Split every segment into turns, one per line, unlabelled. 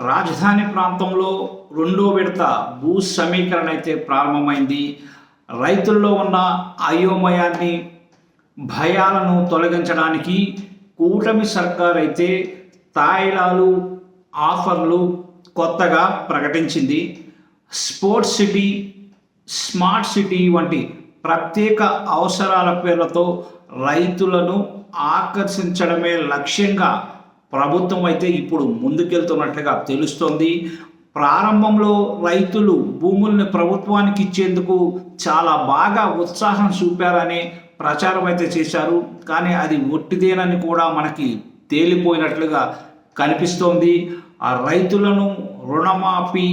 రాజధాని ప్రాంతంలో రెండో విడత భూ సమీకరణ అయితే ప్రారంభమైంది. రైతుల్లో ఉన్న అయోమయాన్ని, భయాలను తొలగించడానికి కూటమి సర్కార్ అయితే తాయిలాలు, ఆఫర్లు కొత్తగా ప్రకటించింది. స్పోర్ట్స్ సిటీ, స్మార్ట్ సిటీ వంటి ప్రత్యేక అవసరాల పేర్లతో రైతులను ఆకర్షించడమే లక్ష్యంగా ప్రభుత్వం అయితే ఇప్పుడు ముందుకెళ్తున్నట్లుగా తెలుస్తోంది. ప్రారంభంలో రైతులు భూముల్ని ప్రభుత్వానికి ఇచ్చేందుకు చాలా బాగా ఉత్సాహం చూపారని ప్రచారం అయితే చేశారు. కానీ అది ఒట్టిదేనని కూడా మనకి తేలిపోయినట్లుగా కనిపిస్తోంది. ఆ రైతులను రుణమాఫీ,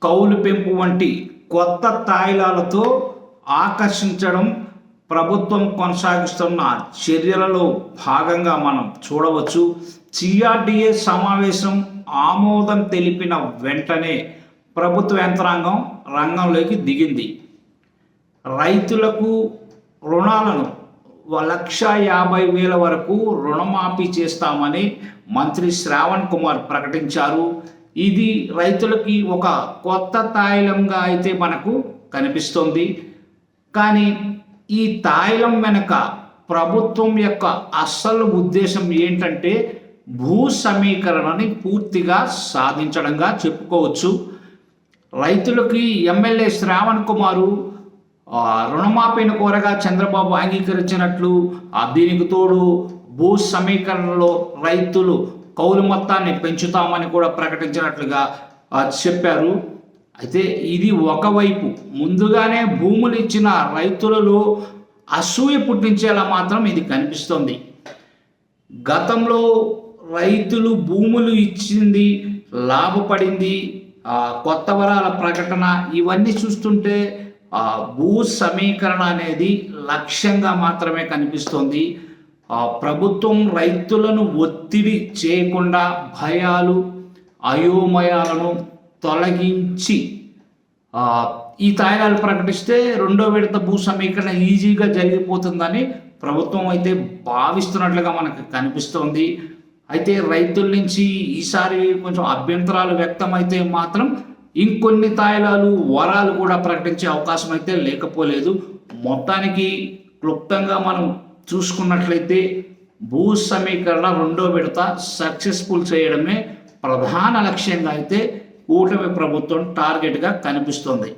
కౌలు పెంపు వంటి కొత్త తాయిలాలతో ఆకర్షించడం ప్రభుత్వం కొనసాగిస్తున్న చర్యలలో భాగంగా మనం చూడవచ్చు. సిఆర్డీఏ సమావేశం ఆమోదం తెలిపిన వెంటనే ప్రభుత్వ యంత్రాంగం రంగంలోకి దిగింది. రైతులకు రుణాలను 1,50,000 వరకు రుణమాఫీ చేస్తామని మంత్రి శ్రావణ్ కుమార్ ప్రకటించారు. ఇది రైతులకి ఒక కొత్త తాయిలంగా అయితే మనకు కనిపిస్తుంది. కానీ ఈ తాయిలం వెనక ప్రభుత్వం యొక్క అసలు ఉద్దేశం ఏంటంటే భూ సమీకరణని పూర్తిగా సాధించడంగా చెప్పుకోవచ్చు. రైతులకి ఎమ్మెల్యే శ్రావణ్ కుమారు రుణమాఫీని కోరగా చంద్రబాబు అంగీకరించినట్లు, దీనికి తోడు భూ సమీకరణలో రైతులు కౌలు మొత్తాన్ని పెంచుతామని కూడా ప్రకటించినట్లుగా చెప్పారు. అయితే ఇది ఒకవైపు ముందుగానే భూములు ఇచ్చిన రైతులలో అసూయ పుట్టించేలా మాత్రం ఇది కనిపిస్తుంది. గతంలో రైతులు భూములు ఇచ్చింది, లాభపడింది, కొత్త వరాల ప్రకటన ఇవన్నీ చూస్తుంటే భూ సమీకరణ అనేది లక్ష్యంగా మాత్రమే కనిపిస్తుంది. ప్రభుత్వం రైతులను ఒత్తిడి చేయకుండా భయాలు, అయోమయాలను తొలగించి ఈ తాయిలాలు ప్రకటిస్తే రెండో విడత భూ సమీకరణ ఈజీగా జరిగిపోతుందని ప్రభుత్వం అయితే భావిస్తున్నట్లుగా మనకు కనిపిస్తోంది. అయితే రైతుల నుంచి ఈసారి కొంచెం అభ్యంతరాలు వ్యక్తమైతే మాత్రం ఇంకొన్ని తాయిలాలు, వరాలు కూడా ప్రకటించే అవకాశం అయితే లేకపోలేదు. మొత్తానికి క్లుప్తంగా మనం చూసుకున్నట్లయితే భూ సమీకరణ రెండో విడత సక్సెస్ఫుల్ చేయడమే ప్రధాన లక్ష్యంగా అయితే కూటమి ప్రభుత్వం టార్గెట్గా కనిపిస్తోంది.